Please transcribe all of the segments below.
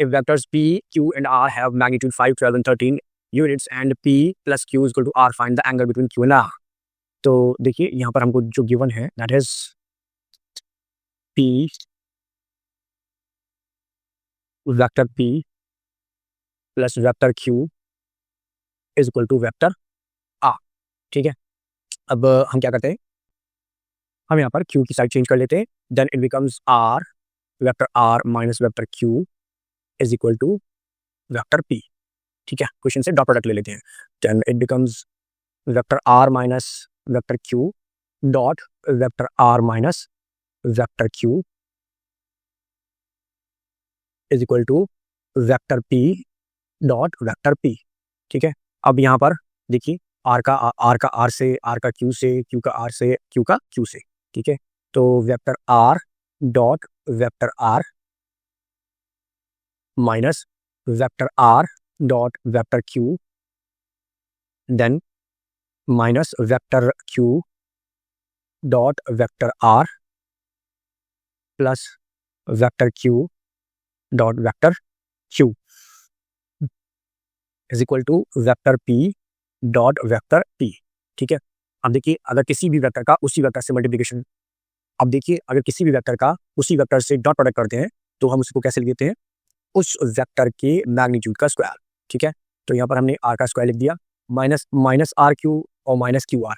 if vectors p, q and r have magnitude 5, 12 and 13 units and p plus q is equal to r, find the angle between q and r. तो देखिए यहाँ पर हमको जो given है that is p vector p plus vector q is equal to vector r. ठीक है, अब हम क्या करते हैं, हम यहाँ पर q की साइड चेंज कर लेते हैं, then it becomes r vector r minus vector q is equal to vector p. ठीक है, क्वेश्चन से डॉट प्रोडक्ट ले लेते हैं, then it becomes vector r minus vector q dot vector r minus vector q is equal to vector p dot vector p. ठीक है, अब यहाँ पर देखिए r का r से, r का q से, q का r से, q का q से. ठीक है, तो vector r dot vector r minus vector r dot vector q then minus vector q dot vector r plus vector q dot vector q is equal to vector p dot vector p. ठीक है, अब देखिए अगर किसी भी vector का उसी vector से मल्टीप्लिकेशन, अब देखिए अगर किसी भी वेक्टर का उसी वेक्टर से डॉट प्रोडक्ट करते हैं तो हम उसको कैसे लिखते हैं, उस वेक्टर के मैग्नीट्यूड का स्क्वायर. ठीक है, तो यहाँ पर हमने r का स्क्वायर लिख दिया माइनस माइनस आर क्यू और माइनस क्यू आर.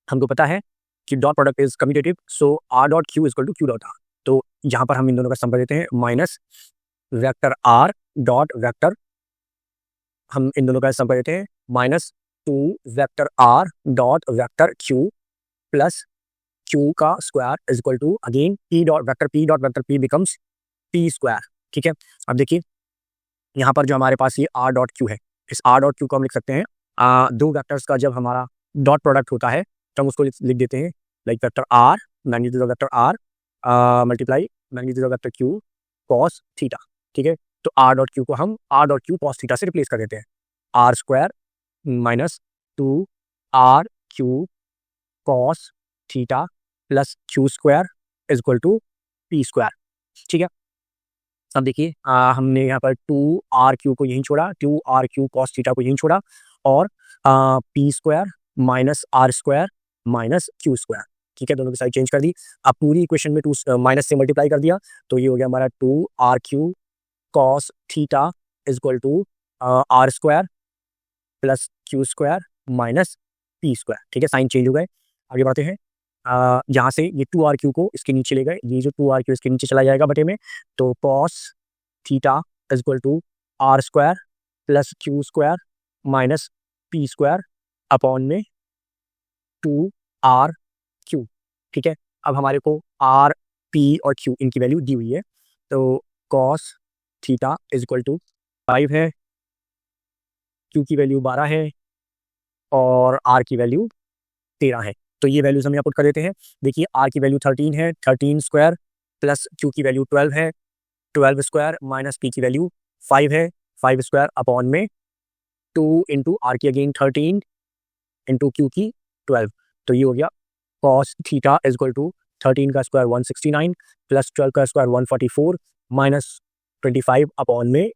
हमको पता है कि dot product is commutative, so r dot q is equal to q dot r. तो यहाँ पर हम इन दोनों का सम कर देते हैं, minus vector r dot vector, हम इन दोनों का सम कर देते हैं minus 2 vector r dot vector q plus q का square is equal to again p dot vector p becomes p square. ठीक है, अब देखिए यहाँ पर जो हमारे पास ये r डॉट q है, इस r डॉट q को हम लिख सकते हैं दो वेक्टर्स का जब हमारा डॉट प्रोडक्ट होता है तो हम उसको लिख देते हैं like vector r magnitude of vector r multiply magnitude of vector q cos theta. ठीक है, तो r डॉट q को हम r dot q cos theta से रिप्लेस कर देते हैं, r square minus 2 r q cos theta plus q square is equal to p square. ठीक है, अब देखिए हमने यहाँ पर 2rq को यहीं छोड़ा, 2rq कॉस थीटा को यहीं छोड़ा और p square minus r square minus q square. ठीक है, दोनों की साइड चेंज कर दी, अब पूरी इक्वेशन में 2 माइनस से मल्टीप्लाई कर दिया, तो ये हो गया हमारा 2rq cos theta is equal to r square plus q square minus p square. ठीक है, साइन चेंज हो गए, आगे बढ़ते हैं. यहाँ से ये 2rq को इसके नीचे ले गए, ये जो 2rq इसके नीचे चला जाएगा बटे में, तो cos theta is equal to r square plus q square minus p square upon में 2rq. ठीक है, अब हमारे को r, p और q इनकी वैल्यू दी हुई है, तो cos theta is equal to 5 है, q की वैल्यू 12 है और r की वैल्यू 13 है. तो ये वैल्यूज हम यहाँ पुट कर देते हैं. देखिए r की वैल्यू 13 है, 13 स्क्वायर प्लस q की वैल्यू 12 है, 12 स्क्वायर माइनस p की वैल्यू 5 है, 5 स्क्वायर अपॉन में 2 इंटू r की अगेन 13 इंटू q की 12. तो ये हो गया cos theta is equal to 13 का स्क्वायर 169 प्लस 12 का स्क्वायर 144 माइनस 25 अपॉन में,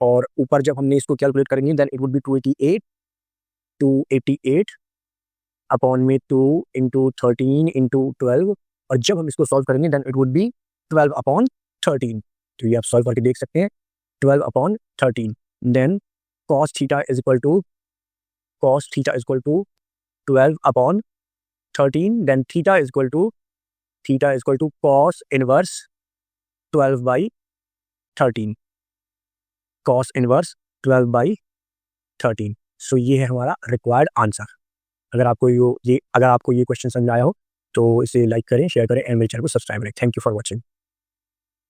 और ऊपर जब हमने इसको कैलकुलेट करेंगे then it would be 288 upon में 2 इंटू 13 इंटू 12, और जब हम इसको सॉल्व करेंगे then it would be 12 upon 13. तो ये आप सॉल्व करके देख सकते हैं, 12 upon 13, then cos theta is equal to 12 upon 13, then theta is equal to cos inverse 12 by 13, cos inverse 12 by 13. So ये है हमारा रिक्वायर्ड आंसर. अगर आपको ये क्वेश्चन समझ आया हो तो इसे लाइक करें, शेयर करें एंड मेरे चैनल को सब्सक्राइब करें. Thank you for watching.